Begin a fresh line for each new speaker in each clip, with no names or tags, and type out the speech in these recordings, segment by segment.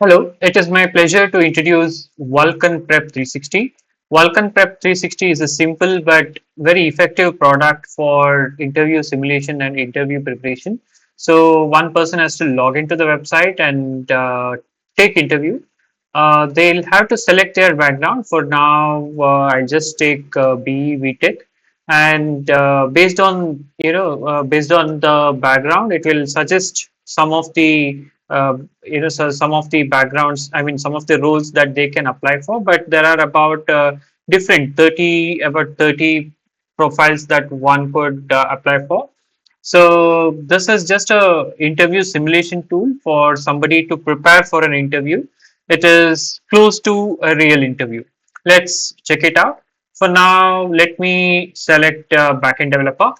Hello, it is my pleasure to introduce Vulcan Prep 360. Vulcan Prep 360 is a simple but very effective product for interview simulation and interview preparation. So, one person has to log into the website and take interview. They'll have to select their background. For now, I'll just take BE Tech, and based on the background, it will suggest some of the so some of the backgrounds, I mean some of the roles that they can apply for, but there are about different 30 profiles that one could apply for. So this is just a interview simulation tool for somebody to prepare for an interview. It is close to a real interview. Let's check it out. For now, let me select backend developer,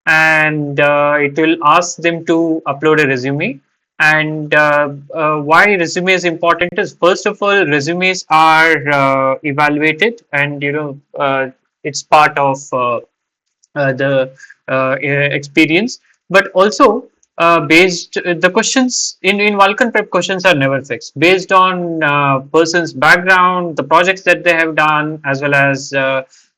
and it will ask them to upload a resume. And why resume is important is, first of all, resumes are evaluated, and it's part of the experience, but also based the questions in Vulcan Prep questions are never fixed based on person's background, the projects that they have done, as well as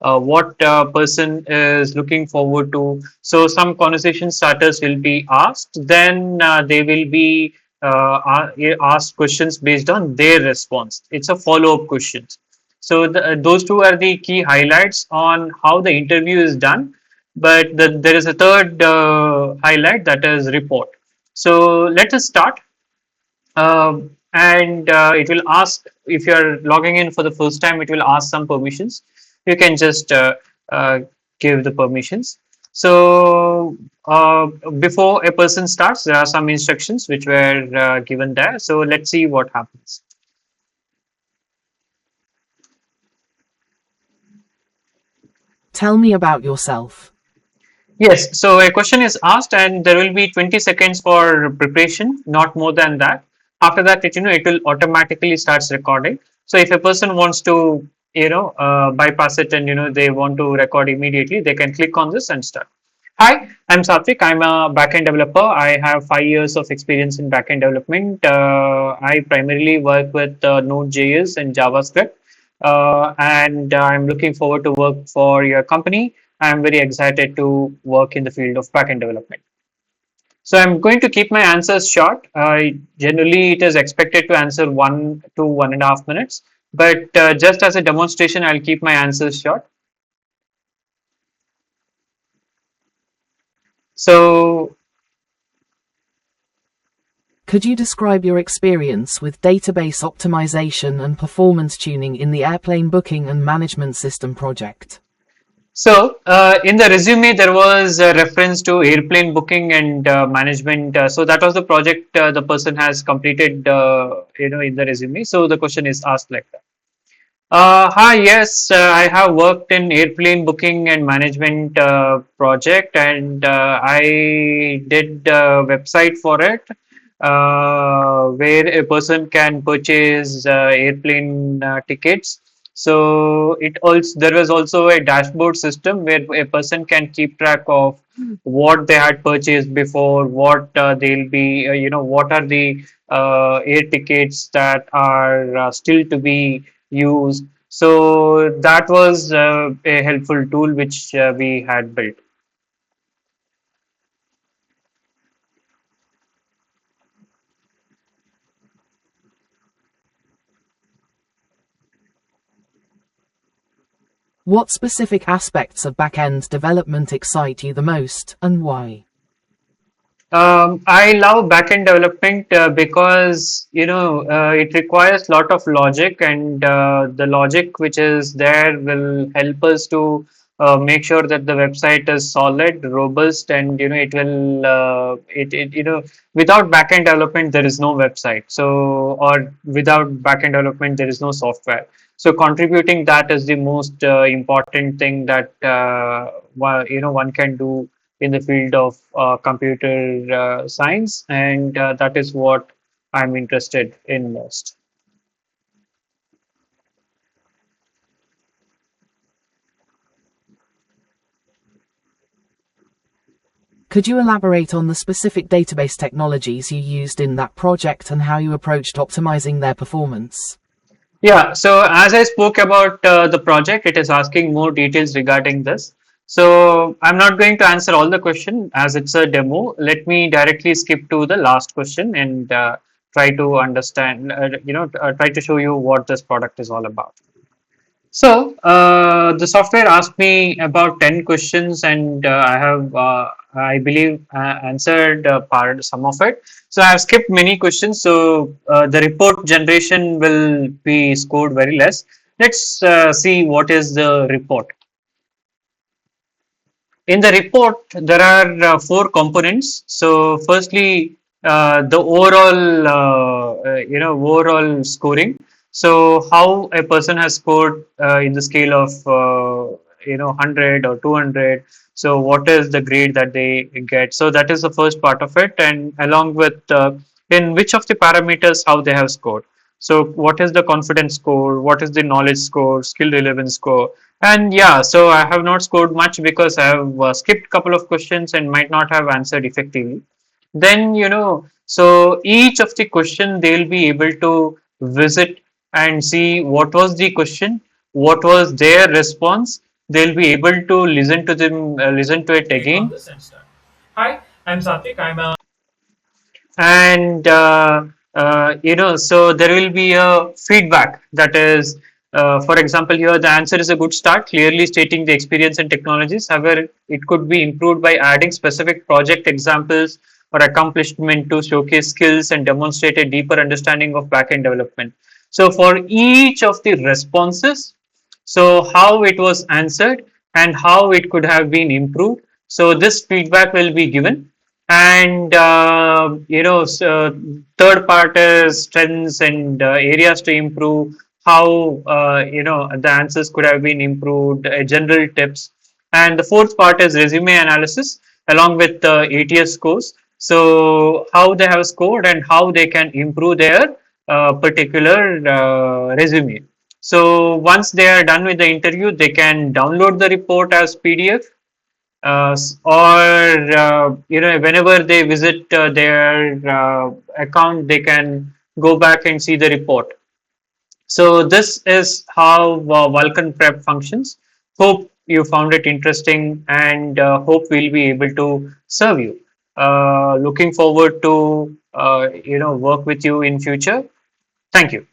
what person is looking forward to. So some conversation starters will be asked, then they will be asked questions based on their response. It's a follow-up questions. So those two are the key highlights on how the interview is done, but there is a third highlight, that is report. So let us start. And it will ask, if you are logging in for the first time, it will ask some permissions. You can just uh, give the permissions. So before a person starts, there are some instructions which were given there. So let's see what happens.
Tell me about yourself.
Yes, so a question is asked, and there will be 20 seconds for preparation, not more than that. After that, it will automatically starts recording. So if a person wants to bypass it, and they want to record immediately, they can click on this and start. Hi, I'm Satvik. I'm a backend developer. I have 5 years of experience in backend development. I primarily work with Node.js and JavaScript, and I'm looking forward to work for your company. I'm very excited to work in the field of backend development. So I'm going to keep my answers short. Generally, it is expected to answer 1 to 1.5 minutes, but just as a demonstration, I'll keep my answers short. So
Could you describe your experience with database optimization and performance tuning in the airplane booking and management system project?
in the resume, there was a reference to airplane booking and management. So that was the project the person has completed, in the resume. So the question is asked like that. Hi, yes, I have worked in airplane booking and management project, and I did a website for it, where a person can purchase airplane tickets. So it also, there was also a dashboard system where a person can keep track of what they had purchased before, what they'll be, what are the air tickets that are still to be used. So that was a helpful tool which we had built.
What specific aspects of back-end development excite you the most, and why?
I love backend development because it requires a lot of logic, and the logic which is there will help us to make sure that the website is solid, robust, and it will it without backend development there is no website. So, or without backend development there is no software. So contributing that is the most important thing that one can do in the field of computer science, and that is what I'm interested in most.
Could you elaborate on the specific database technologies you used in that project and how you approached optimizing their performance?
Yeah, so as I spoke about the project, it is asking more details regarding this. So I'm not going to answer all the question as it's a demo. Let me directly skip to the last question and try to understand, try to show you what this product is all about. So the software asked me about 10 questions, and I have, I believe, answered some of it. So I have skipped many questions. So the report generation will be scored very less. Let's see what is the report. In the report, there are four components. So, firstly, the overall scoring. So, how a person has scored in the scale of 100 or 200. So, what is the grade that they get? So, that is the first part of it, and along with in which of the parameters how they have scored. So, what is the confidence score? What is the knowledge score? Skill relevance score? And yeah, so I have not scored much because I have skipped couple of questions and might not have answered effectively. Then so each of the question they'll be able to visit and see what was the question, what was their response. They'll be able to listen to it
Click on
again.
this and start. Hi, I'm Satvik. I'm a
And so there will be a feedback that is for example, here the answer is a good start, clearly stating the experience and technologies. However, it could be improved by adding specific project examples or accomplishment to showcase skills and demonstrate a deeper understanding of backend development. So for each of the responses, so how it was answered and how it could have been improved, so this feedback will be given. And so third part is strengths and areas to improve, how the answers could have been improved, general tips. And the fourth part is resume analysis along with the ATS scores, so how they have scored and how they can improve their particular resume. So once they are done with the interview, they can download the report as PDF, or whenever they visit their account, they can go back and see the report. So this is how Vulcan prep functions. Hope you found it interesting, and hope we'll be able to serve you. Looking forward to work with you in future. Thank you.